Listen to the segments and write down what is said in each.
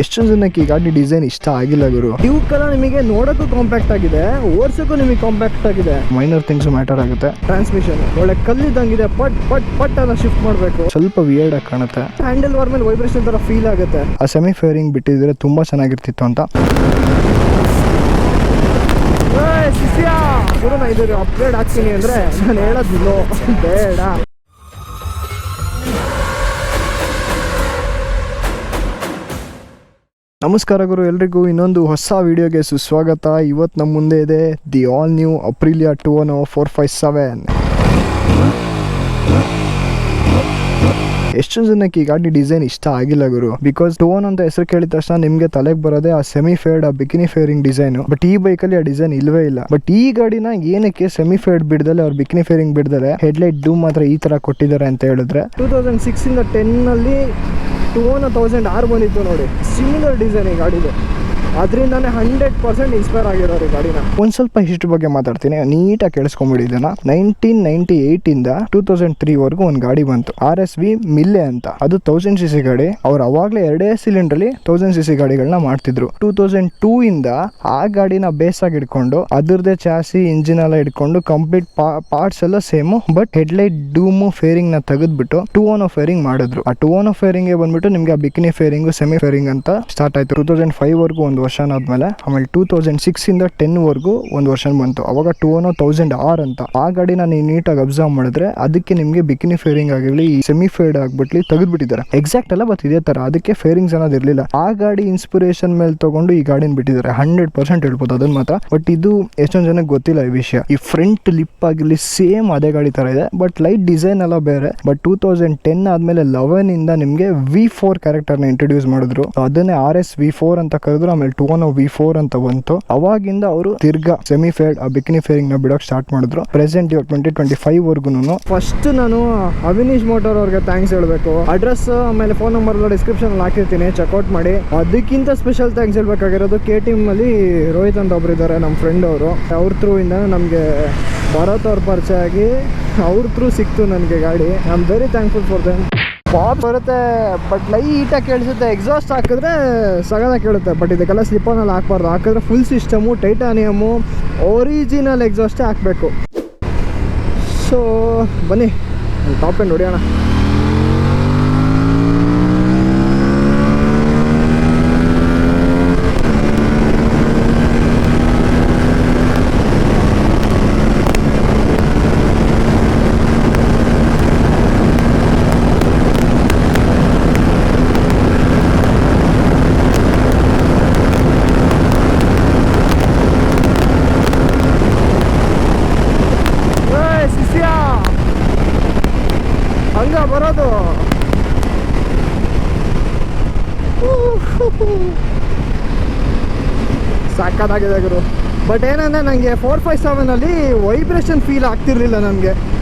ಎಷ್ಟು ಜನಕ್ಕೆ ಈ ಗಾಡಿ ಡಿಸೈನ್ ಇಷ್ಟ ಆಗಿಲ್ಲ ಗುರು. ಟ್ಯೂಕ್ ಎಲ್ಲ ನಿಮಗೆ ನೋಡೋಕ್ಕೂ ಕಾಂಪ್ಯಾಕ್ಟ್ ಆಗಿದೆ, ಓಡಿಸೋಕ್ಕೂ ನಿಮಗೆ ಕಾಂಪ್ಯಾಕ್ಟ್ ಆಗಿದೆ. ಮೈನರ್ ಥಿಂಗ್ಸ್ ಮ್ಯಾಟರ್ ಆಗುತ್ತೆ. ಟ್ರಾನ್ಸ್ಮಿಷನ್ ಒಳ್ಳೆ ಕಲ್ಲಿದ್ದಂಗಿದೆ, ಪಟ್ ಪಟ್ ಪಟ್ ಅನ್ನ ಶಿಫ್ಟ್ ಮಾಡಬೇಕು. ಸ್ವಲ್ಪ ವಿಯರ್ಡ್ ಆಗಿ ಕಾಣುತ್ತೆ. ಹ್ಯಾಂಡಲ್ ಬಾರ್ ಮೇಲೆ ವೈಬ್ರೇಷನ್ ತರ ಫೀಲ್ ಆಗುತ್ತೆ. ಆ ಸೆಮಿ ಫೇರಿಂಗ್ ಬಿಟ್ಟಿದ್ರೆ ತುಂಬಾ ಚೆನ್ನಾಗಿರ್ತಿತ್ತು ಅಂತ. ಗುರು ನಾ ಇದು ಅಪ್ಗ್ರೇಡ್ ಆಗ್ತೀನಿ ಅಂದ್ರೆ ನಾನು ಹೇಳೋದಿಲ್ಲ, ಬೇಡ. ನಮಸ್ಕಾರ ಗುರು, ಎಲ್ರಿಗೂ ಇನ್ನೊಂದು ಹೊಸ ವಿಡಿಯೋಗೆ ಸುಸ್ವಾಗತ. ಇವತ್ತು ನಮ್ಮ ಮುಂದೆ ಇದೆ ದಿ ಆಲ್ ನ್ಯೂ ಅಪ್ರಿಲಿಯಾ 210 457. ಎಷ್ಟು ಜನಕ್ಕೆ ಈ ಗಾಡಿ ಡಿಸೈನ್ ಇಷ್ಟ ಆಗಿಲ್ಲ ಗುರು. ಬಿಕಾಸ್ 210 ಅಂತ ಹೆಸರು ಕೇಳಿದ ತಕ್ಷಣ ನಿಮ್ಗೆ ತಲೆಗೆ ಬರೋದೇ ಆ ಸೆಮಿ ಫೇಡ್, ಆ ಬಿಕಿನಿ ಫೇರಿಂಗ್ ಡಿಸೈನ್. ಬಟ್ ಈ ಬೈಕಲ್ಲಿ ಆ ಡಿಸೈನ್ ಇಲ್ವೇ ಇಲ್ಲ. ಬಟ್ ಈ ಗಾಡಿನ ಏನಕ್ಕೆ ಸೆಮಿ ಫೇಡ್ ಬಿಡ್ದಲೆ ಅವ್ರು ಬಿಕಿನಿ ಫೇರಿಂಗ್ ಬಿಡ್ದಲೆ ಹೆಡ್ಲೈಟ್ ಡೂ ಮಾತ್ರ ಈ ತರ ಕೊಟ್ಟಿದ್ದಾರೆ ಅಂತ ಹೇಳಿದ್ರೆ, 2006 ಇಂದ 10 ನಲ್ಲಿ 21000 R ಬಂದಿತ್ತು ನೋಡಿ. ಸಿಮಿಲರ್ ಡಿಸೈನ್ ಈ ಗಾಡಿದು. ಅದರಿಂದಾನೆ 100% ಇನ್ಸ್ಪೈರ್ ಆಗಿರೋರು ಈ ಗಾಡಿನ. ಒಂದ್ ಸ್ವಲ್ಪ ಹಿಸ್ಟ್ರಿ ಬಗ್ಗೆ ಮಾತಾಡ್ತೀನಿ, ನೀಟಾಗಿ ಕೇಳಿಸ್ಕೊಂಡ್ಬಿಟ್ಟಿದ್ದೇನೆ. 1998 ಇಂದ 2003 ವರೆಗೂ ಒಂದು ಗಾಡಿ ಬಂತು, RSV ಮಿಲ್ಲೆ ಅಂತ. ಅದು 1000cc ಗಾಡಿ. ಅವ್ರು ಅವಾಗಲೇ 2 ಸಿಲಿಂಡ್ರಲ್ಲಿ 1000cc ಗಾಡಿಗಳನ್ನ ಮಾಡ್ತಿದ್ರು. 2002 ಇಂದ ಆ ಗಾಡಿನ ಬೇಸ್ ಆಗಿ ಇಟ್ಕೊಂಡು ಅದರದೇ ಚಾಸಿ ಇಂಜಿನ್ ಎಲ್ಲ ಇಟ್ಕೊಂಡು ಕಂಪ್ಲೀಟ್ ಪಾರ್ಟ್ಸ್ ಎಲ್ಲ same, but headlight doom fairing ನ ತೆಗೆದ್ಬಿಟ್ಟು 210 ಫೇರಿಂಗ್ ಮಾಡಿದ್ರು. ಆ 210 ಫೇರಿಂಗ್ ಬಂದ್ಬಿಟ್ಟು ನಿಮ್ಗೆ ಆ ಬಿಕಿನಿ ಫೇರಿಂಗ್, ಸೆಮಿ ಫೇರಿಂಗ್ ಅಂತ ಸ್ಟಾರ್ಟ್ ಆಯ್ತು. 2005 ವರ್ಗೂ ಒಂದು ವರ್ಷ ಆದ್ಮೇಲೆ, ಆಮೇಲೆ 2006 ಇಂದ 10 ವರ್ಗೂ ಒಂದು ವರ್ಷ ಬಂತು. ಅವಾಗ 21000 R ಅಂತ. ಆ ಗಾಡಿನ ನೀವು ನೀಟಾಗಿ ಅಬ್ಸರ್ವ್ ಮಾಡಿದ್ರೆ ಅದಕ್ಕೆ ನಿಮ್ಗೆ ಬಿಕಿನಿ ಫೇರಿಂಗ್ ಆಗಿರ್ಲಿ, ಸೆಮಿ ಫೇಡ್ ಆಗ್ಬಿಟ್ಲಿ ತೆಗೆದ್ಬಿಟ್ಟಿದ್ದಾರೆ. ಎಕ್ಸಾಕ್ಟ್ ಅಲ್ಲ, ಬಟ್ ಇದೇ ತರ. ಅದಕ್ಕೆ ಫೇರಿಂಗ್ಸ್ ಅನ್ನೋದು ಇರ್ಲಿಲ್ಲ. ಆ ಗಾಡಿ ಇನ್ಸ್ಪಿರೇಷನ್ ಮೇಲೆ ತಗೊಂಡು ಈ ಗಾಡಿನ ಬಿಟ್ಟಿದ್ದಾರೆ. 100% ಹೇಳ್ಬೋದು ಅದನ್ನ ಮಾತ್ರ. ಬಟ್ ಇದು ಎಷ್ಟೊಂದು ಜನಕ್ಕೆ ಗೊತ್ತಿಲ್ಲ ಈ ವಿಷಯ. ಈ ಫ್ರಂಟ್ ಲಿಪ್ ಆಗಿರ್ಲಿ ಸೇಮ್ ಅದೇ ಗಾಡಿ ತರ ಇದೆ, ಬಟ್ ಲೈಟ್ ಡಿಸೈನ್ ಎಲ್ಲ ಬೇರೆ. ಬಟ್ 2010 ಆದ್ಮೇಲೆ 11 ಇಂದ ನಿಮ್ಗೆ V4 ಕ್ಯಾರೆಕ್ಟರ್ ನ ಇಂಟ್ರೊಡ್ಯೂಸ್ ಮಾಡಿದ್ರು. ಅದನ್ನೇ RS V4 ಅಂತ ಕರೆದ್ರು. ಆಮೇಲೆ 210 V4 ಅಂತ ಬಂತು. ಅವಾಗಿಂದ ಅವರು ತಿರ್ಗಾ ಸೆಮಿ ಫೇಡ್, ಆ ಬಿಕಿನಿ ಫೇರಿಂಗ್ ನ ಬಿಡೋಕ್ ಸ್ಟಾರ್ಟ್ ಮಾಡಿದ್ರು. ಪ್ರೆಸೆಂಟ್ 2025 ವರ್ಗು. ಫಸ್ಟ್ ನಾನು ಅವಿನೀಶ್ ಮೋಟರ್ ಅವ್ರಿಗೆ ಥ್ಯಾಂಕ್ಸ್ ಹೇಳ್ಬೇಕು. ಅಡ್ರೆಸ್ ಆಮೇಲೆ ಫೋನ್ ನಂಬರ್ ಡಿಸ್ಕ್ರಿಪ್ಷನ್ ಅಲ್ಲಿ ಹಾಕಿರ್ತೀನಿ, ಚೆಕ್ಔಟ್ ಮಾಡಿ. ಅದಕ್ಕಿಂತ ಸ್ಪೆಷಲ್ ಥ್ಯಾಂಕ್ಸ್ ಹೇಳ್ಬೇಕಾಗಿರೋದು KTM ಅಲ್ಲಿ ರೋಹಿತ್ ಅಂತ ಒಬ್ರು ಇದ್ದಾರೆ, ನಮ್ಮ ಫ್ರೆಂಡ್ ಅವರು. ಅವ್ರ ಥ್ರೂ ಇಂದ ನಮ್ಗೆ ಭರತ್ ಅವ್ರ ಪರಿಚಯ ಆಗಿ ಅವ್ರ ಥ್ರೂ ಸಿಕ್ತು ನನಗೆ ಗಾಡಿ. I am very thankful for them. Pop ಬರುತ್ತೆ, ಬಟ್ ಲೈಟಾಗಿ ಕೇಳಿಸುತ್ತೆ. ಎಕ್ಸಾಸ್ಟ್ ಹಾಕಿದ್ರೆ ಸಗದಾಗಿ ಕೇಳುತ್ತೆ. ಬಟ್ ಇದಕ್ಕೆಲ್ಲ ಸ್ಲಿಪ್ಪನಲ್ಲಿ ಹಾಕ್ಬಾರ್ದು. ಹಾಕಿದ್ರೆ ಫುಲ್ ಸಿಸ್ಟಮು, ಟೈಟಾನಿಯಮು, ಒರಿಜಿನಲ್ ಎಕ್ಸಾಸ್ಟೇ ಹಾಕಬೇಕು. ಸೊ ಬನ್ನಿ ಟಾಪ್ ಎಂಡ್ ಹೊಡಿಯೋಣ. ಹಂಗ ಬರೋದು ಸಾಕಾಗಿದೆ ಗುರು. ಬಟ್ ಏನಂದ್ರೆ ನನಗೆ 457 ಅಲ್ಲಿ ವೈಬ್ರೇಷನ್ ಫೀಲ್ ಆಗ್ತಿರ್ಲಿಲ್ಲ ನನಗೆ.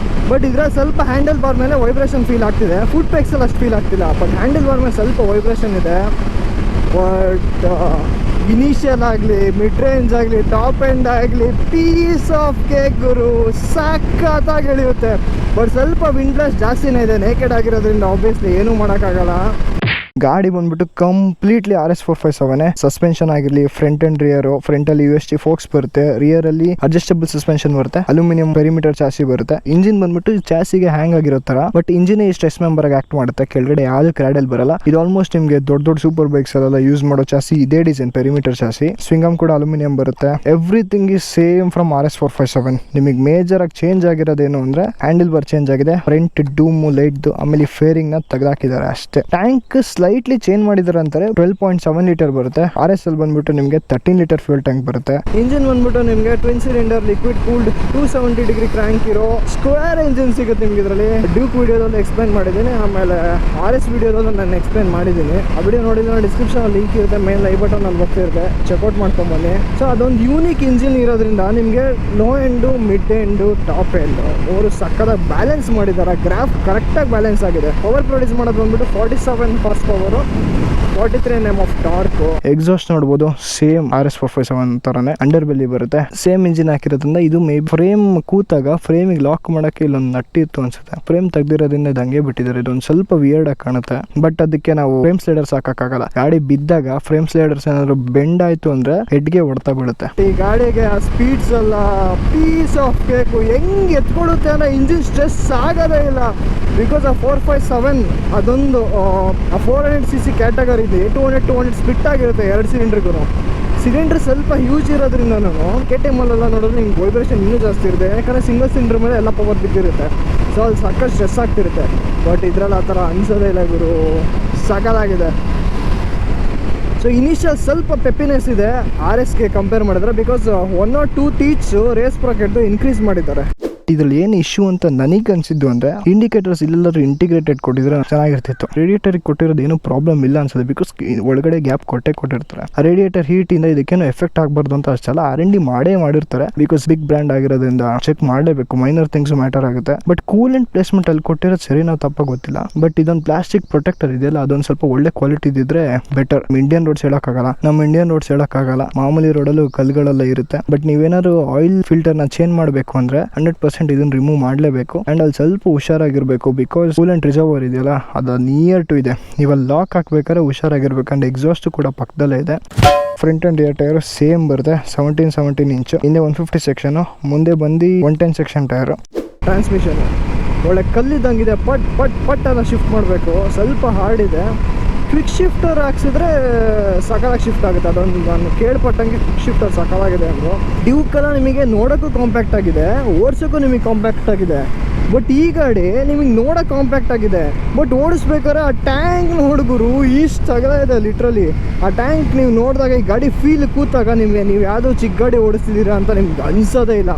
ಬಟ್ ಇದ್ರಲ್ಲಿ ಸ್ವಲ್ಪ ಹ್ಯಾಂಡಲ್ ಬಾರ್ ಮೇಲೆ ವೈಬ್ರೇಷನ್ ಫೀಲ್ ಆಗ್ತಿದೆ. ಫುಟ್ ಪೆಕ್ಸಲ್ಲಿ ಅಷ್ಟು ಫೀಲ್ ಆಗ್ತಿಲ್ಲ. ಬಟ್ ಹ್ಯಾಂಡಲ್ ಬಾರ್ ಮೇಲೆ ಸ್ವಲ್ಪ ವೈಬ್ರೇಷನ್ ಇದೆ. ಬಟ್ ಇನಿಷಿಯಲ್ ಆಗಲಿ, ಮಿಡ್ ರೇಂಜ್ ಆಗಲಿ, ಟಾಪ್ ಎಂಡ್ ಆಗಲಿ, ಪೀಸ್ ಆಫ್ ಕೇಕ್ ಗುರು. ಸಖತ್ತಾಗಿ ಎಳೆಯುತ್ತೆ. ಬಟ್ ಸ್ವಲ್ಪ ವಿಂಡ್ಲೆಸ್ ಜಾಸ್ತಿನೇ ಇದೆ. ನೇಕೆಡ್ ಆಗಿರೋದ್ರಿಂದ ಆಬ್ವಿಯಸ್ಲಿ ಏನೂ ಮಾಡೋಕ್ಕಾಗಲ್ಲ. ಗಾಡಿ ಬಂದ್ಬಿಟ್ಟು ಕಂಪ್ಲೀಟ್ಲಿ RS 457. ಸಸ್ಪೆನ್ಷನ್ ಆಗಿರ್ಲಿ, ಫ್ರಂಟ್ ಅಂಡ್ ರಿಯರ್. ಫ್ರಂಟ್ ಅಲ್ಲಿ UST ಫೋಕ್ಸ್ ಬರುತ್ತೆ, ರಿಯರ್ ಅಲ್ಲಿ ಅಡ್ಜಸ್ಟಬಲ್ ಸಸ್ಪೆನ್ಷನ್ ಬರುತ್ತೆ, ಅಲ್ಯೂಮಿನಿಯಂ ಪೆರಿಮೀಟರ್ ಚಾಸಿ ಬರುತ್ತೆ. ಇಂಜಿನ್ ಬಂದ್ಬಿಟ್ಟು ಚಾಸಿಗೆ ಹ್ಯಾಂಗ್ ಆಗಿರೋ ತರ, ಬಟ್ ಇಂಜಿನ್ ಇಷ್ಟು ಎಸ್ ಮೆಂಬರ್ ಆಗಿ ಆಕ್ಟ್ ಮಾಡುತ್ತೆ. ಕೆಳಗಡೆ ಯಾವ್ದು ಕ್ರಾಡಲ್ ಬರಲ್ಲ. ಇದು ಆಲ್ಮೋಸ್ಟ್ ನಿಮ್ಗೆ ದೊಡ್ಡ ಸೂಪರ್ ಬೈಕ್ಸ್ ಅಲ್ಲೆಲ್ಲ ಯೂಸ್ ಮಾಡೋ ಚಾಸಿ ಇದೇ ಡಿಸೈನ್, ಪೆರಿಮೀಟರ್ ಚಾಸಿ. ಸ್ವಿಂಗಮ್ ಕೂಡ ಅಲ್ಯೂಮಿನಿಯಂ ಬರುತ್ತೆ. Everything is same from RS 457. ನಿಮಗೆ ಮೇಜರ್ ಆಗಿ ಚೇಂಜ್ ಆಗಿರೋದೇನು ಅಂದ್ರೆ ಹ್ಯಾಂಡಲ್ ಬಾರ್ ಚೇಂಜ್ ಆಗಿದೆ, ಫ್ರಂಟ್ ಡೂಮ್ ಲೈಟ್, ಆಮೇಲೆ ಫೇರಿಂಗ್ ನ ತೆಗೆದಾಕಿದ್ದಾರೆ ಅಷ್ಟೇ. ಟ್ಯಾಂಕ್ ಸ್ಲೈಟ್ಲಿ ಚೇಂಜ್ ಮಾಡಿದಾರೆ ಅಂತಾರೆ. 12.7 ಲೀಟರ್ ಬರುತ್ತೆ. RS ಅಲ್ಲಿ ಬಂದ್ಬಿಟ್ಟು ನಿಮಗೆ 13 ಲೀಟರ್ ಫ್ಯೂಲ್ ಟ್ಯಾಂಕ್ ಬರುತ್ತೆ. ಇಂಜಿನ್ ಬಂದ್ಬಿಟ್ಟು ನಿಮಗೆ twin cylinder liquid cooled 270 degree crank ಇರೋ ಸ್ಕ್ವೇರ್ ಇಂಜಿನ್ ಸಿಗುತ್ತೆ ನಿಮ್ಗೆ ಇದರಲ್ಲಿ. ಡ್ಯೂಕ್ ವಿಡಿಯೋದಲ್ಲಿ ಎಕ್ಸ್ಪ್ಲೈನ್ ಮಾಡಿದ್ದೀನಿ, ಆಮೇಲೆ RS ವಿಡಿಯೋದಲ್ಲಿ ನಾನು ಎಕ್ಸ್ಪ್ಲೈನ್ ಮಾಡಿದ್ದೀನಿ. ಆ ವಿಡಿಯೋ ನೋಡಿದ್ರೆ ಡಿಸ್ಕ್ರಿಪ್ಷನ್ ಅಲ್ಲಿ ಲಿಂಕ್ ಇರುತ್ತೆ, ಮೇಲೆ ಐ ಬಟನ್ ಅಲ್ಲಿ ಬರ್ತಿರುತ್ತೆ, ಚೆಕ್ಔಟ್ ಮಾಡ್ಕೊಂಡ್ ಬನ್ನಿ. ಸೊ ಅದೊಂದು ಯೂನಿಕ್ ಇಂಜಿನ್ ಇರೋದ್ರಿಂದ ನಿಮಗೆ low end, mid end, top end ಅವರು ಸಕ್ಕದಾಗಿ ಬ್ಯಾಲೆನ್ಸ್ ಮಾಡಿದ್ದಾರೆ. ಗ್ರಾಫ್ ಕರೆಕ್ಟಾಗಿ ಬ್ಯಾಲೆನ್ಸ್ ಆಗಿದೆ. ಪವರ್ ಪ್ರೊಡ್ಯೂಸ್ ಮಾಡೋದು ಬಂದ್ಬಿಟ್ಟು 47 horse power. 43 Nm of torque. Exhaust ನೋಡ್ಬೋದು ಸೇಮ್ RS457 ತರನೇ ಅಂಡರ್ ಬೆಲ್ಲಿ ಬರುತ್ತೆ. ಸೇಮ್ ಇಂಜಿನ್ ಹಾಕಿರೋದ್ರಿಂದ ಇದು ಮೇ ಫ್ರೇಮ್ ಕೂತಾಗ ಫ್ರೇಮಿಗೆ ಲಾಕ್ ಮಾಡಕ್ಕೆ ಇಲ್ಲೊಂದು ನಟ್ಟಿ ಇತ್ತು ಅನ್ಸುತ್ತೆ. ಫ್ರೇಮ್ ತೆಗ್ದಿರೋದ್ರಿಂದ ಇದು ಹಂಗೆ ಬಿಟ್ಟಿದ್ದಾರೆ. ಇದೊಂದು ಸ್ವಲ್ಪ ವಿಯರ್ಡ್ ಆಗಿ ಕಾಣುತ್ತೆ. ಬಟ್ ಅದಕ್ಕೆ ನಾವು ಫ್ರೇಮ್ ಸ್ಲೈಡರ್ಸ್ ಹಾಕಕ್ಕಾಗಲ್ಲ. ಗಾಡಿ ಬಿದ್ದಾಗ ಫ್ರೇಮ್ ಸ್ಲೈಡರ್ಸ್ ಏನಾದ್ರು ಬೆಂಡ್ ಆಯ್ತು ಅಂದ್ರೆ ಹೆಡ್ಗೆ ಹೊಡ್ತಾ ಬೀಳುತ್ತೆ. ಈ ಗಾಡಿಗೆ ಆ ಸ್ಪೀಡ್ಸ್ ಎಲ್ಲ ಪೀಸ್ ಆಫ್ ಕೇಕು ಹೆಂಗ್ ಎತ್ಕೊಡುತ್ತೆ ಅನ್ನೋ ಇಂಜಿನ್ ಸ್ಟ್ರೆಸ್ ಆಗೋದೇ ಇಲ್ಲ. ಬಿಕಾಸ್ ಆ 457 ಅದೊಂದು 400cc ಕ್ಯಾಟಗರಿ ಇದೆ. 200 ಸ್ಪಿಟ್ ಆಗಿರುತ್ತೆ 2 ಸಿಲಿಂಡರ್ಗೂ. ಸಿಲಿಂಡರ್ ಸ್ವಲ್ಪ ಹ್ಯೂಜ್ ಇರೋದ್ರಿಂದ ನಾನು KTM ಅಲ್ಲೆಲ್ಲ ನೋಡಿದ್ರೆ ನಿಮ್ಗೆ ವೈಬ್ರೇಷನ್ ಇನ್ನೂ ಜಾಸ್ತಿ ಇರುತ್ತೆ. ಯಾಕಂದರೆ ಸಿಂಗಲ್ ಸಿಲಿಂಡರ್ ಮೇಲೆ ಎಲ್ಲ ಪವರ್ ಬಿದ್ದಿರುತ್ತೆ. ಸೊ ಅಲ್ಲಿ ಸಾಕಷ್ಟು ಸ್ಟ್ರೆಸ್ ಆಗ್ತಿರುತ್ತೆ. ಬಟ್ ಇದ್ರಲ್ಲಿ ಆ ಥರ ಅನ್ಸೋದೇ ಇಲ್ಲ ಗುರು. ಸಕಲಾಗಿದೆ. ಸೊ ಇನಿಷಿಯಲ್ ಸ್ವಲ್ಪ ಪೆಪ್ಪಿನೆಸ್ ಇದೆ RSಗೆ ಕಂಪೇರ್ ಮಾಡಿದ್ರೆ. ಬಿಕಾಸ್ 1 or 2 ಟೀಚ್ಸು ರೇಸ್ ಪ್ರಾಕೆಟ್ದು ಇನ್ಕ್ರೀಸ್ ಮಾಡಿದ್ದಾರೆ. ಇದ್ರಲ್ಲಿ ಏನು ಇಶ್ಯೂ ಅಂತ ನನಗೆ ಅನ್ಸಿದ್ದು ಅಂದ್ರೆ ಇಂಡಿಕೇಟರ್ಸ್ ಇಲ್ಲೆಲ್ಲರೂ ಇಂಟಿಗ್ರೇಟೆಡ್ ಕೊಟ್ಟಿದ್ರೆ ಚೆನ್ನಾಗಿರ್ತಿತ್ತು. ರೇಡಿಯೇಟರ್ ಕೊಟ್ಟಿರೋದು ಏನು ಪ್ರಾಬ್ಲಮ್ ಇಲ್ಲ ಅನ್ಸುತ್ತೆ. ಬಿಕಾಸ್ ಒಳಗಡೆ ಗ್ಯಾಪ್ ಕೊಟ್ಟಿರ್ತಾರೆ. ಆ ರೇಡಿಯೇಟರ್ ಹೀಟ್ ಇಂದ ಇದಕ್ಕೇನು ಎಫೆಕ್ಟ್ ಆಗಬಾರ್ದು ಅಂತ ಅಷ್ಟೆಲ್ಲ R&D ಮಾಡಿರ್ತಾರೆ. ಬಿಕಾಸ್ ಬಿಗ್ ಬ್ರ್ಯಾಂಡ್ ಆಗಿರೋದ್ರಿಂದ ಚೆಕ್ ಮಾಡಲೇಬೇಕು. ಮೈನರ್ ಥಿಂಗ್ಸ್ ಮ್ಯಾಟರ್ ಆಗುತ್ತೆ. ಬಟ್ ಕೂಲೆಂಟ್ ಪ್ಲೇಸ್ಮೆಂಟ್ ಅಲ್ಲಿ ಕೊಟ್ಟಿರೋದು ಸರಿ ನಾವು ತಪ್ಪ ಗೊತ್ತಿಲ್ಲ. ಬಟ್ ಇದೊಂದು ಪ್ಲಾಸ್ಟಿಕ್ ಪ್ರೊಟೆಕ್ಟರ್ ಇದೆಯಲ್ಲ ಅದೊಂದು ಸ್ವಲ್ಪ ಒಳ್ಳೆ ಕ್ವಾಲಿಟಿ ಇದ್ದಿದ್ರೆ ಬೆಟರ್. ಇಂಡಿಯನ್ ರೋಡ್ಸ್ ಹೇಳಕ್ಕಾಗಲ್ಲ. ನಮ್ಮ ಇಂಡಿಯನ್ ರೋಡ್ಸ್ ಹೇಳಕ್ಕಾಗಲ್ಲ. ಮಾಮೂಲಿ ರೋಡಲ್ಲೂ ಕಲ್ಗಳೆಲ್ಲ ಇರುತ್ತೆ. ಬಟ್ ನೀವೇನಾದ್ರು ಆಯಿಲ್ ಫಿಲ್ಟರ್ ನ ಚೇಂಜ್ ಮಾಡಬೇಕು ಅಂದ್ರೆ 100% ಇದನ್ನ ರಿಮೂವ್ ಮಾಡಲೇಬೇಕು. ಅಂಡ್ ಅಲ್ಲಿ ಸ್ವಲ್ಪ ಹುಷಾರಾಗಿರ್ಬೇಕು. ಬಿಕಾಸ್ ಕೂಲೆಂಟ್ ರಿಸರ್ವರ್ ಇದೆಯಲ್ಲ ಅದು ನಿಯರ್ ಟು ಇದೆ. ಇವಾಗ ಲಾಕ್ ಹಾಕ್ಬೇಕಾದ್ರೆ ಹುಷಾರಾಗಿರ್ಬೇಕು. ಅಂಡ್ ಎಕ್ಸಾಸ್ಟ್ ಕೂಡ ಪಕ್ಕದಲ್ಲೇ ಇದೆ. Front and rear tyre same ಬರುತ್ತೆ. 17 ಇಂಚು. ಹಿಂದೆ 150 ಸೆಕ್ಷನ್, ಮುಂದೆ ಬಂದು 110 ಸೆಕ್ಷನ್ ಟೈರ್. ಟ್ರಾನ್ಸ್ಮಿಷನ್ ಒಳ್ಳೆ ಕಲ್ಲಿದ್ದಂಗಿದೆ. ಪಟ್ ಅನ್ನ ಶಿಫ್ಟ್ ಮಾಡಬೇಕು. ಸ್ವಲ್ಪ ಹಾರ್ಡ್ ಇದೆ. ಕ್ವಿಕ್ ಶಿಫ್ಟರ್ ಹಾಕ್ಸಿದ್ರೆ ಸಕಾಲಾಗಿ ಶಿಫ್ಟ್ ಆಗುತ್ತೆ. ಅದೊಂದು ನಾನು ಕೇಳ್ಪಟ್ಟಂಗೆ ಕ್ವಿಕ್ ಶಿಫ್ಟರ್ ಸಕಾಲಾಗಿದೆ ಅಂದರು. ಡ್ಯೂಕೆಲ್ಲ ನಿಮಗೆ ನೋಡೋಕ್ಕೂ ಕಾಂಪ್ಯಾಕ್ಟ್ ಆಗಿದೆ, ಓಡಿಸೋಕ್ಕೂ ನಿಮಗೆ ಕಾಂಪ್ಯಾಕ್ಟ್ ಆಗಿದೆ. ಬಟ್ ಈ ಗಾಡಿ ನಿಮಗೆ ನೋಡೋಕೆ ಕಾಂಪ್ಯಾಕ್ಟ್ ಆಗಿದೆ. ಬಟ್ ಓಡಿಸ್ಬೇಕಾದ್ರೆ ಆ ಟ್ಯಾಂಕ್ ನೋಡಿದ್ರು ಇಷ್ಟು ಅಗಲ ಇದೆ ಲಿಟ್ರಲಿ. ಆ ಟ್ಯಾಂಕ್ ನೀವು ನೋಡಿದಾಗ ಈ ಗಾಡಿ ಫೀಲ್ ಕೂತಾಗ ನೀವು ಯಾವುದೋ ಚಿಕ್ಕ ಗಾಡಿ ಓಡಿಸ್ತಿದ್ದೀರಾ ಅಂತ ನಿಮ್ಗೆ ಅನಿಸೋದೇ ಇಲ್ಲ.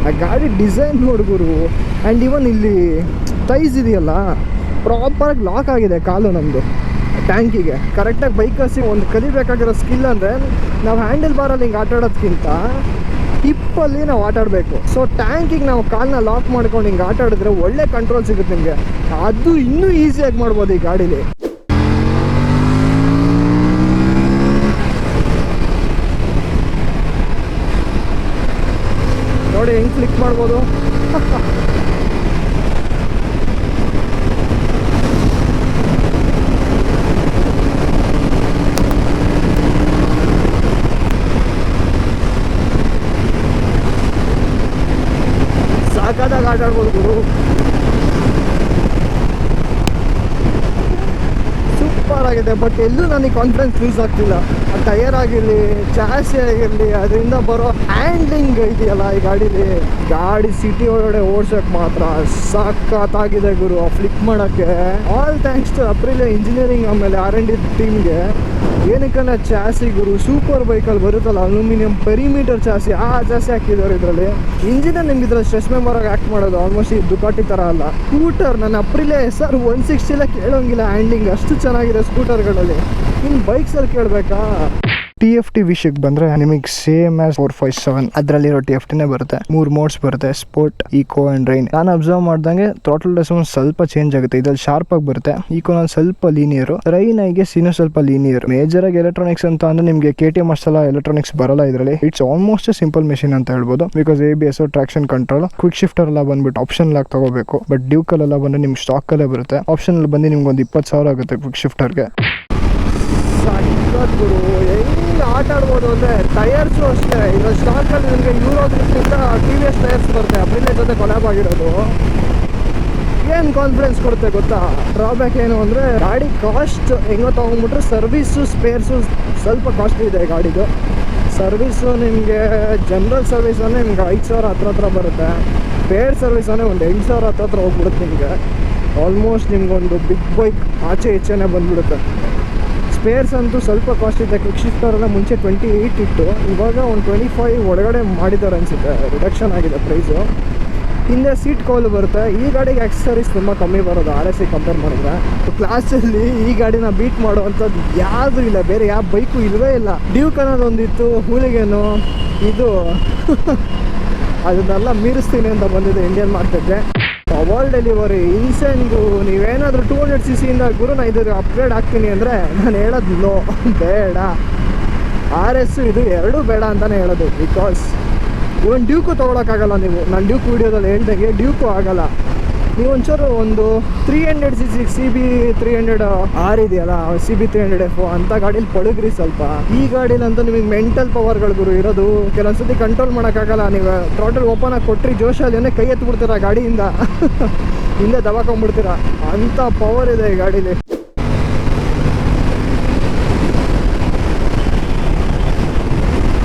ಆ ಗಾಡಿ ಡಿಸೈನ್ ನೋಡಿದ್ರು. ಆ್ಯಂಡ್ ಇವನ್ ಇಲ್ಲಿ ಟೈಸ್ ಇದೆಯಲ್ಲ ಪ್ರಾಪರಾಗಿ ಲಾಕ್ ಆಗಿದೆ ಕಾಲು ನಮ್ಮದು ಟ್ಯಾಂಕಿಗೆ. ಕರೆಕ್ಟಾಗಿ ಬೈಕರ್ಸಿಗೆ ಒಂದು ಕಲಿಬೇಕಾಗಿರೋ ಸ್ಕಿಲ್ ಅಂದರೆ ನಾವು ಹ್ಯಾಂಡಲ್ ಬಾರಲ್ಲಿ ಹಿಂಗೆ ಆಟ ಆಡೋದಕ್ಕಿಂತ ಹಿಪ್ಪಲ್ಲಿ ನಾವು ಆಟ ಆಡಬೇಕು. ಸೊ ಟ್ಯಾಂಕಿಗೆ ನಾವು ಕಾಲನ್ನ ಲಾಕ್ ಮಾಡ್ಕೊಂಡು ಹಿಂಗೆ ಆಟ ಆಡಿದ್ರೆ ಒಳ್ಳೆ ಕಂಟ್ರೋಲ್ ಸಿಗುತ್ತೆ ನಿಮಗೆ. ಅದು ಇನ್ನೂ ಈಸಿಯಾಗಿ ಮಾಡ್ಬೋದು ಈ ಗಾಡೀಲಿ. ನೋಡಿ ಹೆಂಗೆ ಕ್ಲಿಕ್ ಮಾಡ್ಬೋದು. ಸಾಕಾದಾಗ ಆಟ ಆಡ್ಬೋದು ಗುರು. ಸೂಪರ್ ಆಗಿದೆ. ಬಟ್ ಎಲ್ಲೂ ನನಗೆ ಕಾನ್ಫಿಡೆನ್ಸ್ ಲೂಸ್ ಆಗ್ತಿಲ್ಲ. ಆ ಟೈರ್ ಆಗಿರಲಿ, ಚಾಸಿ ಆಗಿರಲಿ, ಅದರಿಂದ ಬರೋ ಹ್ಯಾಂಡ್ಲಿಂಗ್ ಇದೆಯಲ್ಲ ಈ ಗಾಡೀಲಿ. ಗಾಡಿ ಸಿಟಿ ಒಳಗಡೆ ಓಡ್ಸೋಕೆ ಮಾತ್ರ ಸಖತ್ತಾಗಿದೆ ಗುರು. ಫ್ಲಿಕ್ ಮಾಡೋಕ್ಕೆ all thanks to Aprilia engineering ಆಮೇಲೆ R&D ಟೀಮ್ಗೆ. ಏನಕ್ಕಂದ್ರೆ ಚಾಸಿ ಗುರು ಸೂಪರ್ ಬೈಕಲ್ಲಿ ಬರುತ್ತಲ್ಲ ಅಲ್ಯೂಮಿನಿಯಂ ಪೆರಿಮೀಟರ್ ಚಾಸಿ, ಆ ಚಾಸಿ ಹಾಕಿದ್ದಾರೆ ಇದರಲ್ಲಿ. ಇಂಜಿನ ನಿಮ್ಗೆ ಇದ್ರಲ್ಲಿ ಸ್ಟ್ರೆಸ್ ಮೆಂಬರಾಗಿ ಆ್ಯಕ್ಟ್ ಮಾಡೋದು. ಆಲ್ಮೋಸ್ಟ್ ಈ ದುಕಾಟಿ ಥರ ಅಲ್ಲ. ಸ್ಕೂಟರ್ ನನ್ನ ಅಪ್ರಿಲಿಯಾ SR 160 ಕೇಳೋಂಗಿಲ್ಲ. ಹ್ಯಾಂಡ್ಲಿಂಗ್ ಅಷ್ಟು ಚೆನ್ನಾಗಿದೆ ಸ್ಕೂಟರ್ಗಳಲ್ಲಿ. ಇನ್ನು ಬೈಕ್ಸಲ್ಲಿ ಕೇಳಬೇಕಾ? TFT ವಿಷಯಕ್ಕೆ ಬಂದರೆ ನಿಮಗೆ ಸೇಮ್ ಆಸ್ 457 ಅದರಲ್ಲಿರೋ TFTನೇ ಬರುತ್ತೆ. 3 ಮೋಡ್ಸ್ ಬರುತ್ತೆ, ಸ್ಪೋರ್ಟ್, ಈಕೋ ಆ್ಯಂಡ್ ರೈನ್. ನಾನು ಅಬ್ಸರ್ವ್ ಮಾಡ್ದಂಗೆ ಥ್ರಾಟಲ್ ರೆಸ್ಪಾನ್ಸ್ ಸ್ವಲ್ಪ ಚೇಂಜ್ ಆಗುತ್ತೆ. ಇದ್ರಲ್ಲಿ ಶಾರ್ಪ್ ಆಗಿ ಬರುತ್ತೆ. ಈಕೋನಲ್ಲಿ ಸ್ವಲ್ಪ ಲೀನಿಯರು, ರೈನ್ ಐಗೆ ಸೀನು ಸ್ವಲ್ಪ ಲೀನಿಯರ್. ಮೇಜರ್ ಆಗಿ ಎಲೆಕ್ಟ್ರಾನಿಕ್ಸ್ ಅಂತ ಅಂದ್ರೆ ನಿಮಗೆ KTM ಅಷ್ಟೆಲ್ಲ ಎಲೆಕ್ಟ್ರಾನಿಕ್ಸ್ ಬರಲ್ಲ ಇದರಲ್ಲಿ. ಇಟ್ಸ್ ಆಲ್ಮೋಸ್ಟ್ ಸಿಂಪಲ್ ಮೆಷಿನ್ ಅಂತ ಹೇಳ್ಬೋದು. Because ABS, traction control, quick shifter ಎಲ್ಲ ಬಂದ್ಬಿಟ್ಟು ಆಪ್ಷನ್ ಆಗಿ ತಗೋಬೇಕು. ಬಟ್ ಡ್ಯೂಕಲ್ಲೆಲ್ಲ ಬಂದರೆ ನಿಮ್ಗೆ ಸ್ಟಾಕಲ್ಲೇ ಬರುತ್ತೆ. ಆಪ್ಷನ್ ಬಂದು ನಿಮ್ಗೆ ಒಂದು 20,000 ಆಗುತ್ತೆ ಕ್ವಿಕ್ ಶಿಫ್ಟರ್ಗೆ. ಹೆಂಗೆ ಆಟ ಆಡ್ಬೋದು ಅಂದರೆ ಟೈರ್ಸು ಅಷ್ಟೇ. ಈಗ ಸ್ಟಾಕಲ್ಲಿ ನಿಮಗೆ ಯೂರೋದ್ರಿಂದ TVS ಟೈರ್ಸ್ ಬರುತ್ತೆ. ಅಪ್ರಿಲಿಯಾ ಜೊತೆ ಕೊಲ್ಯಾಬ್ ಆಗಿರೋದು. ಏನು ಕಾನ್ಫಿಡೆನ್ಸ್ ಕೊಡುತ್ತೆ ಗೊತ್ತಾ? ಡ್ರಾಬ್ಯಾಕ್ ಏನು ಅಂದರೆ ಗಾಡಿ ಕಾಸ್ಟ್ ಹೆಂಗೋ ತೊಗೊಂಡ್ಬಿಟ್ರೆ ಸರ್ವಿಸು ಸ್ಪೇರ್ಸು ಸ್ವಲ್ಪ ಕಾಸ್ಟ್ಲಿ ಇದೆ ಗಾಡಿದು. ಸರ್ವಿಸು ನಿಮಗೆ ಜನರಲ್ ಸರ್ವಿಸ್ ಅಂದರೆ ನಿಮ್ಗೆ 5,000 ಹತ್ರ ಬರುತ್ತೆ. ಪೇಡ್ ಸರ್ವಿಸ್ ಅಂದರೆ ಒಂದು 8,000 ಹತ್ರ ಹೋಗ್ಬಿಡುತ್ತೆ ನಿಮಗೆ. ಆಲ್ಮೋಸ್ಟ್ ನಿಮ್ಗೊಂದು ಬಿಗ್ ಬೈಕ್ ಆಚೆ ಈಚೆನೇ ಬಂದ್ಬಿಡುತ್ತೆ. ಸ್ಪೇರ್ಸ್ ಅಂತೂ ಸ್ವಲ್ಪ ಕಾಸ್ಟ್ ಇದೆ. ಕ್ವಿಕ್ ಶಿಫ್ಟರೆಲ್ಲ ಮುಂಚೆ 28 ಇತ್ತು, ಇವಾಗ ಒಂದು 25 ಒಳಗಡೆ ಮಾಡಿದ್ದಾರೆ ಅನಿಸುತ್ತೆ. ರಿಡಕ್ಷನ್ ಆಗಿದೆ ಪ್ರೈಸು. ಹಿಂದೆ ಸೀಟ್ ಕೌಲು ಬರುತ್ತೆ. ಈ ಗಾಡಿಗೆ ಆಕ್ಸೆಸರೀಸ್ ತುಂಬ ಕಮ್ಮಿ ಬರೋದು RS ಕಂಪೇರ್ ಮಾಡಿದ್ರೆ. ಕ್ಲಾಸಲ್ಲಿ ಈ ಗಾಡಿನ ಬೀಟ್ ಮಾಡುವಂಥದ್ದು ಯಾವುದೂ ಇಲ್ಲ. ಬೇರೆ ಯಾವ ಬೈಕು ಇಲ್ಲವೇ ಇಲ್ಲ. ಡ್ಯೂಕ್ ಅನ್ನೋದೊಂದಿತ್ತು, ಹೂಲಿಗೇನು ಇದು ಅದನ್ನೆಲ್ಲ ಮೀರಿಸ್ತೀನಿ ಅಂತ ಬಂದಿದೆ ಇಂಡಿಯನ್ ಮಾರ್ಕೆಟ್ಗೆ. ಪವರ್ ಡೆಲಿವರಿ ಇನ್ಸೆನ್ ಗುರು. ನೀವೇನಾದರೂ 200cc ಇಂದ ಗುರು ನಾನು ಇದು ಅಪ್ಗ್ರೇಡ್ ಆಗ್ತೀನಿ ಅಂದರೆ ನಾನು ಹೇಳೋದು ನೋ, ಬೇಡ. RS ಇದು ಎರಡೂ ಬೇಡ ಅಂತಲೇ ಹೇಳೋದು. ಬಿಕಾಸ್ ಇವನ್ ಡ್ಯೂಕು ತೊಗೊಳಕ್ಕಾಗಲ್ಲ ನೀವು. ನಾನು ಡ್ಯೂಕ್ ವೀಡಿಯೋದಲ್ಲಿ ಹೇಳ್ದಾಗೆ ಡ್ಯೂಕು ಆಗಲ್ಲ. ನೀವು ಒಂಚೂರು ಒಂದು 300cc CB 300R ಇದೆಯಲ್ಲ, CB 300F ಅಂಥ ಗಾಡೀಲಿ ಪಳಗ್ರಿ ಸ್ವಲ್ಪ. ಈ ಗಾಡೀಲಂತೂ ನಿಮಗೆ ಮೆಂಟಲ್ ಪವರ್ಗಳು ಗುರು ಇರೋದು. ಕೆಲವೊಂದ್ಸತಿ ಕಂಟ್ರೋಲ್ ಮಾಡೋಕ್ಕಾಗಲ್ಲ. ನೀವು ಟೋಟಲ್ ಓಪನ್ ಆಗಿ ಕೊಟ್ಟರೆ ಜೋಶಲ್ಲಿ ಕೈ ಎತ್ಬಿಡ್ತೀರ ಗಾಡಿಯಿಂದ ಹಿಂದೆ ದಬಾಕೊಂಡ್ಬಿಡ್ತೀರ, ಅಂಥ ಪವರ್ ಇದೆ ಈ ಗಾಡೀಲಿ.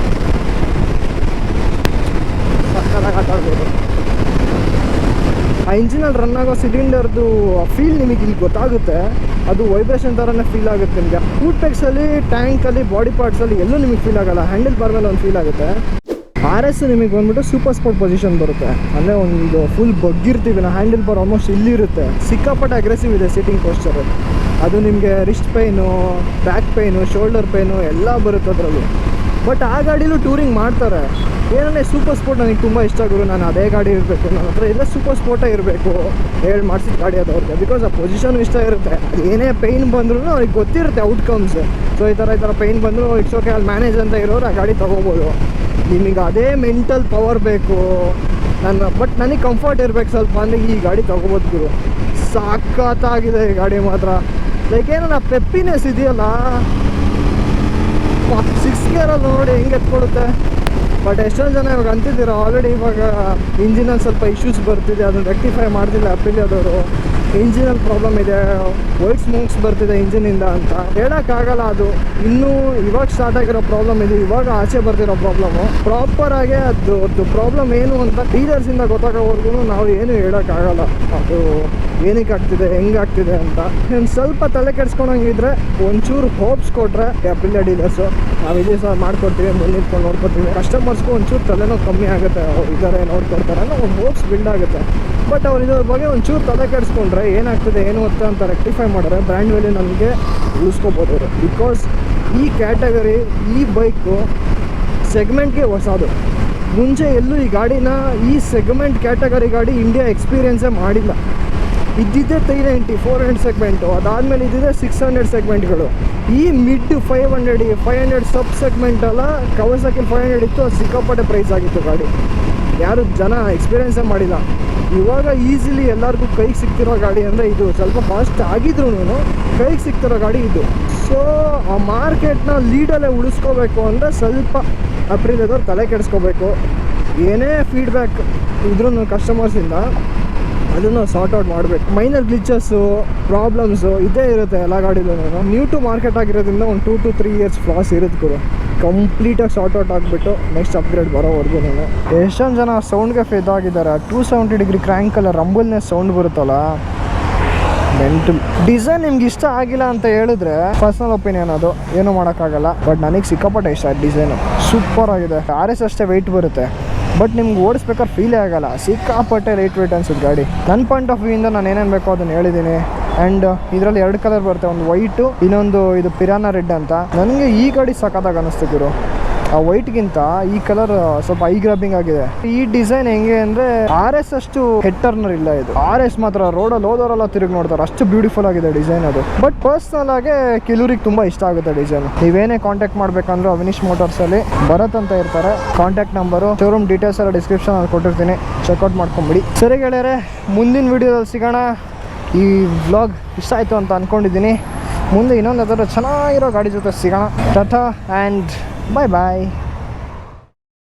ಆ ಇಂಜಿನಲ್ಲಿ ರನ್ ಆಗೋ ಸಿಲಿಂಡರ್ದು ಫೀಲ್ ನಿಮಗೆ ಇಲ್ಲಿ ಗೊತ್ತಾಗುತ್ತೆ. ಅದು ವೈಬ್ರೇಷನ್ ಥರನೇ ಫೀಲ್ ಆಗುತ್ತೆ ನಿಮಗೆ. ಫುಡ್ ಪೆಕ್ಸಲ್ಲಿ, ಟ್ಯಾಂಕಲ್ಲಿ, ಬಾಡಿ ಪಾರ್ಟ್ಸಲ್ಲಿ ಎಲ್ಲೂ ನಿಮಗೆ ಫೀಲ್ ಆಗಲ್ಲ. ಹ್ಯಾಂಡಲ್ ಬಾರ್ ಮೇಲೆ ಒಂದು ಫೀಲ್ ಆಗುತ್ತೆ. RS ನಿಮಗೆ ಬಂದ್ಬಿಟ್ಟು ಸೂಪರ್ ಸ್ಪೋರ್ಟ್ ಪೊಸಿಷನ್ ಬರುತ್ತೆ. ಅಂದರೆ ಒಂದು ಫುಲ್ ಬಗ್ಗಿರ್ತೀವಿ ನಾವು. ಹ್ಯಾಂಡಲ್ ಬಾರ್ ಆಲ್ಮೋಸ್ಟ್ ಇಲ್ಲಿರುತ್ತೆ. ಸಿಕ್ಕಾಪಟ್ಟೆ ಅಗ್ರೆಸಿವ್ ಇದೆ ಸೀಟಿಂಗ್ ಪೋಸ್ಚರು. ಅದು ನಿಮಗೆ wrist pain, back pain, shoulder pain ಎಲ್ಲ ಬರುತ್ತೆ ಅದರಲ್ಲಿ. ಬಟ್ ಆ ಗಾಡೀಲೂ ಟೂರಿಂಗ್ ಮಾಡ್ತಾರೆ. ಏನಂದರೆ ಸೂಪರ್ ಸ್ಪೋರ್ಟ್ ನನಗೆ ತುಂಬ ಇಷ್ಟ ಗುರು. ನಾನು ಅದೇ ಗಾಡಿ ಇರಬೇಕು, ನನ್ನ ಹತ್ರ ಎಲ್ಲ ಸೂಪರ್ ಸ್ಪೋರ್ಟೇ ಇರಬೇಕು ಹೇಳಿ ಮಾಡಿಸಿದ ಗಾಡಿ ಅದು ಅವ್ರಿಗೆ. ಬಿಕಾಸ್ ಆ ಪೊಸಿಷನ್ ಇಷ್ಟ ಇರುತ್ತೆ. ಏನೇ ಪೈನ್ ಬಂದ್ರೂ ಅವ್ರಿಗೆ ಗೊತ್ತಿರುತ್ತೆ ಔಟ್ಕಮ್ಸ್. ಸೊ ಈ ಥರ ಪೈನ್ ಬಂದರೂ ಇಟ್ಸ್ ಓಕೆ, ಅಲ್ಲಿ ಮ್ಯಾನೇಜ್ ಅಂತ ಇರೋರು ಆ ಗಾಡಿ ತೊಗೋಬೋದು. ನಿಮಗೆ ಅದೇ ಮೆಂಟಲ್ ಪವರ್ ಬೇಕು ಬಟ್ ನನಗೆ ಕಂಫರ್ಟ್ ಇರಬೇಕು ಸ್ವಲ್ಪ ಅಂದರೆ ಈ ಗಾಡಿ ತೊಗೋಬೋದು ಗುರು. ಸಖತ್ತಾಗಿದೆ ಈ ಗಾಡಿ ಮಾತ್ರ. ಲೈಕ್ ಏನೋ ಪೆಪ್ಪಿನೆಸ್ ಇದೆಯಲ್ಲ, 6 ಗೇರಲ್ಲಿ ನೋಡಿ ಹೆಂಗೆ ಎತ್ಕೊಡುತ್ತೆ. ಬಟ್ ಎಷ್ಟೊಂದು ಜನ ಇವಾಗ ಅಂತಿದ್ದೀರ ಆಲ್ರೆಡಿ ಇವಾಗ ಇಂಜಿನಲ್ಲಿ ಸ್ವಲ್ಪ ಇಶ್ಯೂಸ್ ಬರ್ತಿದೆ, ಅದನ್ನು ರೆಕ್ಟಿಫೈ ಮಾಡ್ತಿಲ್ಲ ಅಪ್ರಿಲಿಯಾದವರು. ಇಂಜಿನಲ್ಲಿ ಪ್ರಾಬ್ಲಮ್ ಇದೆ, ವೈಟ್ ಸ್ಮೋಕ್ಸ್ ಬರ್ತಿದೆ ಇಂಜಿನಿಂದ ಅಂತ ಹೇಳೋಕ್ಕಾಗಲ್ಲ. ಅದು ಇನ್ನೂ ಇವಾಗ ಸ್ಟಾರ್ಟ್ ಆಗಿರೋ ಪ್ರಾಬ್ಲಮ್ ಇದು, ಇವಾಗ ಆಚೆ ಬರ್ತಿರೋ ಪ್ರಾಬ್ಲಮ್ಮು. ಪ್ರಾಪರಾಗಿ ಅದು ಪ್ರಾಬ್ಲಮ್ ಏನು ಅಂತ ಡೀಲರ್ಸಿಂದ ಗೊತ್ತಾಗೋವರೆಗೂ ನಾವು ಏನು ಹೇಳೋಕ್ಕಾಗಲ್ಲ. ಅದು ಏನಕ್ಕೆ ಆಗ್ತಿದೆ, ಹೆಂಗಾಗ್ತಿದೆ ಅಂತ. ಇನ್ನು ಸ್ವಲ್ಪ ತಲೆ ಕೆಡ್ಸ್ಕೊಳಂಗಿದ್ರೆ ಒಂಚೂರು ಹೋಪ್ಸ್ ಕೊಟ್ಟರೆ ಅಪ್ರಿಲಿಯಾ ಡೀಲರ್ಸು, ನಾವು ಇದೇ ಸಹ ಮಾಡ್ಕೊಡ್ತೀವಿ, ಮುಂದಿಟ್ಕೊಂಡು ನೋಡ್ಕೊಡ್ತೀವಿ. ಕಸ್ಟಮರ್ಸ್ಗೂ ಒಂಚೂರು ತಲೆನೋ ಕಮ್ಮಿ ಆಗುತ್ತೆ, ಇದ್ದಾರೆ ನೋಡ್ಕೊಡ್ತಾರೆ ಅನ್ನೋ ಒಂದು ಹೋಪ್ಸ್ ಬಿಲ್ಡ್ ಆಗುತ್ತೆ. ಬಟ್ ಅವ್ರು ಇದ್ರ ಬಗ್ಗೆ ಒಂಚೂರು ತಲೆ ಕೆಡಿಸ್ಕೊಂಡ್ರೆ ಏನಾಗ್ತದೆ ಏನು ಅಂತ ರೆಕ್ಟಿಫೈ ಮಾಡಿದ್ರೆ ಬ್ರ್ಯಾಂಡ್ ವ್ಯಾಲ್ಯೂ ನಮಗೆ ಉಳಿಸ್ಕೋಬೋದು ಅವರು. ಬಿಕಾಸ್ ಈ ಕ್ಯಾಟಗರಿ, ಈ ಬೈಕು ಸೆಗ್ಮೆಂಟ್ಗೆ ಹೊಸದು. ಮುಂಚೆ ಎಲ್ಲೂ ಈ ಗಾಡಿನ ಈ ಸೆಗ್ಮೆಂಟ್ ಕ್ಯಾಟಗರಿ ಗಾಡಿ ಇಂಡಿಯಾ ಎಕ್ಸ್ಪೀರಿಯೆನ್ಸೇ ಮಾಡಿಲ್ಲ. ಇದ್ದಿದ್ದೇ 390 400 ಸೆಗ್ಮೆಂಟು, ಅದಾದಮೇಲೆ ಇದ್ದಿದ್ದೆ 600 ಸೆಗ್ಮೆಂಟ್ಗಳು. ಈ ಮಿಡ್ 500 ಸಬ್ ಸೆಗ್ಮೆಂಟೆಲ್ಲ ಕವಾಸಾಕಿ 500 ಇತ್ತು. ಅದು ಸಿಕ್ಕಾಪಟ್ಟೆ ಪ್ರೈಸ್ ಆಗಿತ್ತು ಗಾಡಿ. ಯಾರು ಜನ ಎಕ್ಸ್ಪೀರಿಯೆನ್ಸೇ ಮಾಡಿಲ್ಲ. ಇವಾಗ ಈಸಿಲಿ ಎಲ್ಲರಿಗೂ ಕೈಗೆ ಸಿಗ್ತಿರೋ ಗಾಡಿ ಅಂದರೆ ಇದು. ಸ್ವಲ್ಪ ಕಾಸ್ಟ್ ಆಗಿದ್ರು ಕೈಗೆ ಸಿಗ್ತಿರೋ ಗಾಡಿ ಇದು. ಸೊ ಆ ಮಾರ್ಕೆಟ್ನ ಲೀಡಲ್ಲೇ ಉಳಿಸ್ಕೋಬೇಕು ಅಂದರೆ ಸ್ವಲ್ಪ ಅಪ್ರಿಲಿಯಾದವ್ರು ತಲೆ ಕೆಡಿಸ್ಕೋಬೇಕು. ಏನೇ ಫೀಡ್ಬ್ಯಾಕ್ ಇದ್ರೂ ಕಸ್ಟಮರ್ಸಿಂದ ಅದನ್ನು ಸಾರ್ಟ್ ಔಟ್ ಮಾಡಬೇಕು. ಮೈನರ್ ಗ್ಲಿಚಸ್ಸು, ಪ್ರಾಬ್ಲಮ್ಸು ಇದೇ ಇರುತ್ತೆ ಎಲ್ಲ ಗಾಡಿಲೂ. ನ್ಯೂ ಟು ಮಾರ್ಕೆಟ್ ಆಗಿರೋದ್ರಿಂದ ಒಂದು 2 to 3 years ಫ್ಲಾಸ್ ಇರುತ್ತೆ ಗುರು. ಕಂಪ್ಲೀಟಾಗಿ ಸಾರ್ಟ್ ಔಟ್ ಆಗಿಬಿಟ್ಟು ನೆಕ್ಸ್ಟ್ ಅಪ್ಗ್ರೇಡ್ ಬರೋವರೆಗೂ. ಎಷ್ಟೊಂದು ಜನ ಸೌಂಡ್ಗೆ ಫೇದಾಗಿದ್ದಾರೆ. 270 ಡಿಗ್ರಿ ಕ್ರ್ಯಾಂಕಲ್ಲ ರಂಬಲ್ನೆಸ್ ಸೌಂಡ್ ಬರುತ್ತಲ್ಲ, ಮೆಂಟಲ್. ಡಿಸೈನ್ ನಿಮ್ಗೆ ಇಷ್ಟ ಆಗಿಲ್ಲ ಅಂತ ಹೇಳಿದ್ರೆ ಪರ್ಸನಲ್ ಒಪಿನಿಯನ್, ಅದು ಏನೂ ಮಾಡೋಕ್ಕಾಗಲ್ಲ. ಬಟ್ ನನಗೆ ಸಿಕ್ಕಾಪಟ್ಟೆ ಇಷ್ಟ ಡಿಸೈನು, ಸೂಪರ್ ಆಗಿದೆ. RS ಅಷ್ಟೇ ವೆಯ್ಟ್ ಬರುತ್ತೆ, ಬಟ್ ನಿಮ್ಗೆ ಓಡಿಸ್ಬೇಕಾದ್ರೆ ಫೀಲೇ ಆಗೋಲ್ಲ. ಸಿಕ್ಕಾಪಟ್ಟೆ ಲೈಟ್ ವೆಯ್ಟ್ ಅನ್ಸುತ್ತೆ ಗಾಡಿ. ನನ್ನ ಪಾಯಿಂಟ್ ಆಫ್ ವ್ಯೂಯಿಂದ ನಾನು ಏನೇನು ಬೇಕೋ ಅದನ್ನು ಹೇಳಿದ್ದೀನಿ. ಆ್ಯಂಡ್ ಇದರಲ್ಲಿ 2 ಕಲರ್ ಬರುತ್ತೆ, ಒಂದು ವೈಟು, ಇನ್ನೊಂದು ಇದು ಪಿರಾನಾ ರೆಡ್ ಅಂತ. ನನಗೆ ಈ ಗಾಡಿ ಸಖತ್ತಾಗಿ ಅನ್ನಿಸ್ತಿದ್ರು. ಆ ವೈಟ್ಗಿಂತ ಈ ಕಲರ್ ಸ್ವಲ್ಪ ಐ ಗ್ರಾಬಿಂಗ್ ಆಗಿದೆ. ಈ ಡಿಸೈನ್ ಹೆಂಗೆ ಅಂದರೆ RS ಅಷ್ಟು ಹೆಡ್ ಟರ್ನರ್ ಇಲ್ಲ ಇದು. RS ಮಾತ್ರ ರೋಡಲ್ಲಿ ಹೋದವರೆಲ್ಲ ತಿರುಗಿ ನೋಡ್ತಾರೆ, ಅಷ್ಟು ಬ್ಯೂಟಿಫುಲ್ ಆಗಿದೆ ಡಿಸೈನ್ ಅದು. ಬಟ್ ಪರ್ಸ್ನಲ್ ಆಗಿ ಕೆಲವ್ರಿಗೆ ತುಂಬ ಇಷ್ಟ ಆಗುತ್ತೆ ಡಿಸೈನ್. ನೀವೇನೇ ಕಾಂಟ್ಯಾಕ್ಟ್ ಮಾಡಬೇಕಂದ್ರೂ ಅವಿನೀಶ್ ಮೋಟರ್ಸಲ್ಲಿ ಭರತ್ ಅಂತ ಇರ್ತಾರೆ. ಕಾಂಟ್ಯಾಕ್ಟ್ ನಂಬರು, ಶೋರೂಮ್ ಡೀಟೇಲ್ಸ್ ಎಲ್ಲ ಡಿಸ್ಕ್ರಿಪ್ಷನಲ್ಲಿ ಕೊಟ್ಟಿರ್ತೀನಿ, ಚೆಕ್ಔಟ್ ಮಾಡ್ಕೊಂಬಿಡಿ. ಸರಿ ಗೆಳೆಯರೆ, ಮುಂದಿನ ವೀಡಿಯೋದಲ್ಲಿ ಸಿಗೋಣ. ಈ ವ್ಲಾಗ್ ಇಷ್ಟ ಆಯಿತು ಅಂತ ಅಂದ್ಕೊಂಡಿದ್ದೀನಿ. ಮುಂದೆ ಇನ್ನೊಂದು ಯಾವ್ದಾದ್ರು ಚೆನ್ನಾಗಿರೋ ಗಾಡಿ ಜೊತೆ ಸಿಗೋಣ. Tata and bye bye.